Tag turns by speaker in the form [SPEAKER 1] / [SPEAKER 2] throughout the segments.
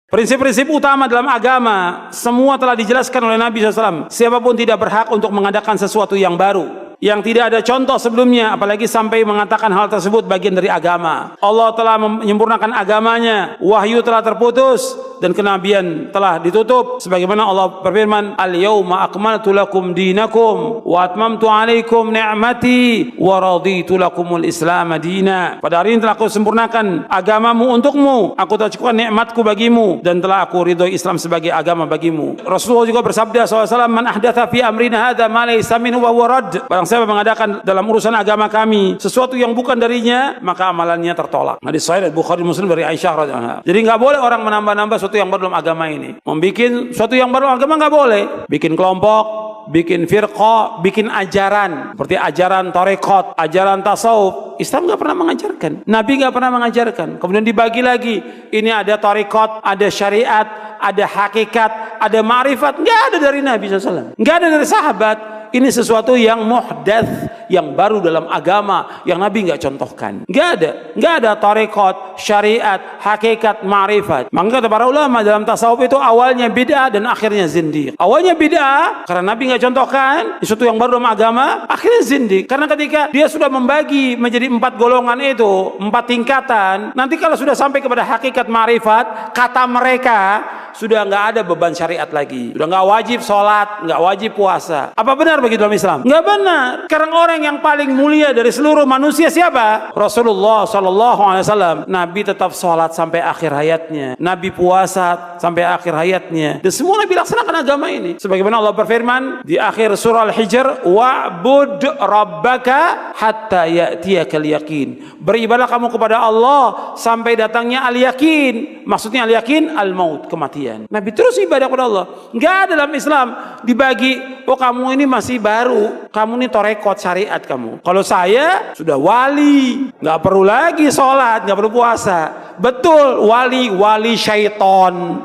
[SPEAKER 1] Prinsip-prinsip utama dalam agama semua telah dijelaskan oleh Nabi SAW. Siapapun tidak berhak untuk mengadakan sesuatu yang baru, yang tidak ada contoh sebelumnya, apalagi sampai mengatakan hal tersebut bagian dari agama. Allah telah menyempurnakan agamanya, wahyu telah terputus, dan kenabian telah ditutup. Sebagaimana Allah berfirman, Al-yawma akmaltu lakum dinakum wa atmamtu alaikum ni'mati wa raditu lakumul islam dina. Pada hari ini telah aku sempurnakan agamamu untukmu, aku telah cukupkan nikmatku bagimu, dan telah aku ridhoi Islam sebagai agama bagimu. Rasulullah juga bersabda SAW, Man ahdatha fi amrina hadha ma laysa minhu wa huwa radd. Barang siapa mengadakan dalam urusan agama kami sesuatu yang bukan darinya, maka amalannya tertolak. Hadis sahih Bukhari Muslim dari Aisyah radhiyallahu anha. Jadi nggak boleh orang menambah-nambah sesuatu yang baru dalam agama ini. Membikin sesuatu yang baru dalam agama nggak boleh. Bikin kelompok, bikin firqah, bikin ajaran seperti ajaran tarekat, ajaran tasawuf. Islam nggak pernah mengajarkan, Nabi nggak pernah mengajarkan. Kemudian dibagi lagi, ini ada tarekat, ada syariat, ada hakikat, ada ma'rifat. Nggak ada dari Nabi SAW, nggak ada dari sahabat. Ini sesuatu yang muhdats, yang baru dalam agama, yang Nabi nggak contohkan. Nggak ada tarekat, syariat, hakikat, ma'rifat. Maka kata para ulama dalam tasawuf itu awalnya bid'ah dan akhirnya zindiq. Awalnya bid'ah karena Nabi nggak contohkan, sesuatu yang baru dalam agama, akhirnya zindiq. Karena ketika dia sudah membagi menjadi 4 golongan itu, 4 tingkatan, nanti kalau sudah sampai kepada hakikat ma'rifat, kata mereka sudah nggak ada beban syariat lagi, sudah nggak wajib sholat, nggak wajib puasa. Apa benar begitu dalam Islam? Nggak benar. Sekarang orang yang paling mulia dari seluruh manusia siapa? Rasulullah SAW. Nabi tetap sholat sampai akhir hayatnya, Nabi puasa sampai akhir hayatnya, dan semua Nabi laksanakan agama ini. Sebagaimana Allah berfirman di akhir surah Al-Hijr, wa'bud rabbaka hatta ya'tiyakal yaqin. Beribadah kamu kepada Allah sampai datangnya al-yakin. Maksudnya al-yakin al-maut, kematian. Nabi terus ibadah kepada Allah. Nggak ada dalam Islam dibagi, oh kamu ini masih baru, kamu ini torekot syariat kamu. Kalau saya sudah wali, nggak perlu lagi sholat, nggak perlu puasa. Betul, wali syaiton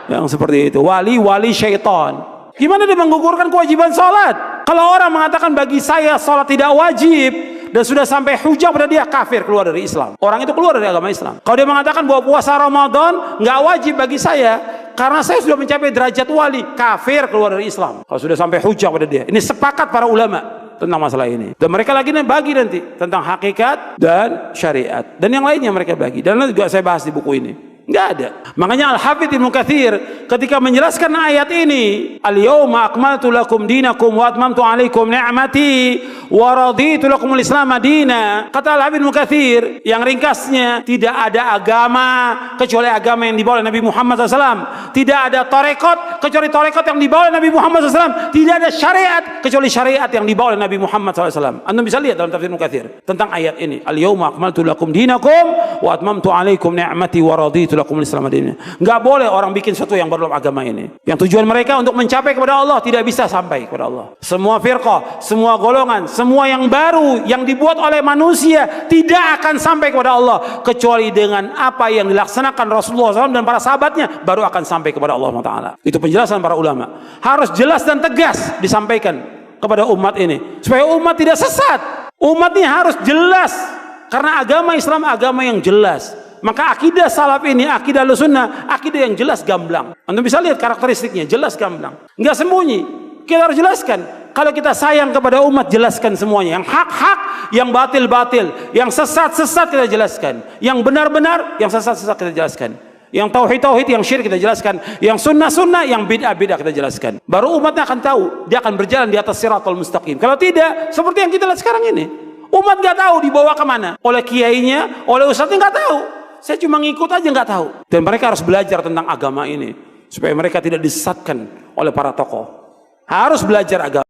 [SPEAKER 1] yang seperti itu, wali syaiton. Gimana dia menggugurkan kewajiban sholat? Kalau orang mengatakan bagi saya sholat tidak wajib dan sudah sampai hujah pada dia, kafir, keluar dari Islam. Orang itu keluar dari agama Islam. Kalau dia mengatakan bahwa puasa Ramadan nggak wajib bagi saya karena saya sudah mencapai derajat wali, kafir, keluar dari Islam. Kalau sudah sampai hujah pada dia. Ini sepakat para ulama tentang masalah ini. Dan mereka lagi bagi nanti tentang hakikat dan syariat. Dan yang lainnya mereka bagi. Dan nanti juga saya bahas di buku ini. Nggak ada. Makanya Al-Hafidz Ibnu Katsir ketika menjelaskan ayat ini, Al-yawma akmaltu lakum dinakum wa atmamtu alaikum ni'mati wa raditu lakumul islam madina. Kata Al-Hafidz Ibnu Katsir yang ringkasnya, tidak ada agama kecuali agama yang dibawa oleh Nabi Muhammad SAW. Tidak ada tarekat kecuali tarekat yang dibawa oleh Nabi Muhammad SAW. Tidak ada syariat kecuali syariat yang dibawa oleh Nabi Muhammad SAW. Anda bisa lihat dalam tafsir Ibnu Katsir tentang ayat ini. Al-yawma akmaltu lakum dinakum wa atmamtu alaikum ni'mati wa raditu lakumul islam madina. Enggak boleh orang bikin sesuatu yang baru dalam agama ini. Yang tujuan mereka untuk mencapai kepada Allah tidak bisa sampai kepada Allah. Semua firqah, semua golongan, semua yang baru yang dibuat oleh manusia tidak akan sampai kepada Allah kecuali dengan apa yang dilaksanakan Rasulullah SAW dan para sahabatnya, baru akan sampai kepada Allah Taala. Itu penjelasan para ulama. Harus jelas dan tegas disampaikan kepada umat ini supaya umat tidak sesat. Umat ini harus jelas karena agama Islam agama yang jelas. Maka akidah salaf ini, akidah Ahlussunnah, akidah yang jelas gamblang. Anda bisa lihat karakteristiknya, jelas gamblang. Enggak sembunyi. Kita harus jelaskan. Kalau kita sayang kepada umat, jelaskan semuanya. Yang hak-hak, yang batil-batil, yang sesat-sesat kita jelaskan. Yang benar-benar, yang sesat-sesat kita jelaskan. Yang tauhid-tauhid, yang syirik kita jelaskan. Yang sunnah-sunnah, yang bid'ah-bid'ah kita jelaskan. Baru umatnya akan tahu, dia akan berjalan di atas siratal mustaqim. Kalau tidak, seperti yang kita lihat sekarang ini. Umat nggak tahu dibawa kemana. Oleh kiainya, oleh ustadznya nggak tahu. Saya cuma ngikut aja nggak tahu. Dan mereka harus belajar tentang agama ini supaya mereka tidak disesatkan oleh para tokoh. Harus belajar agama.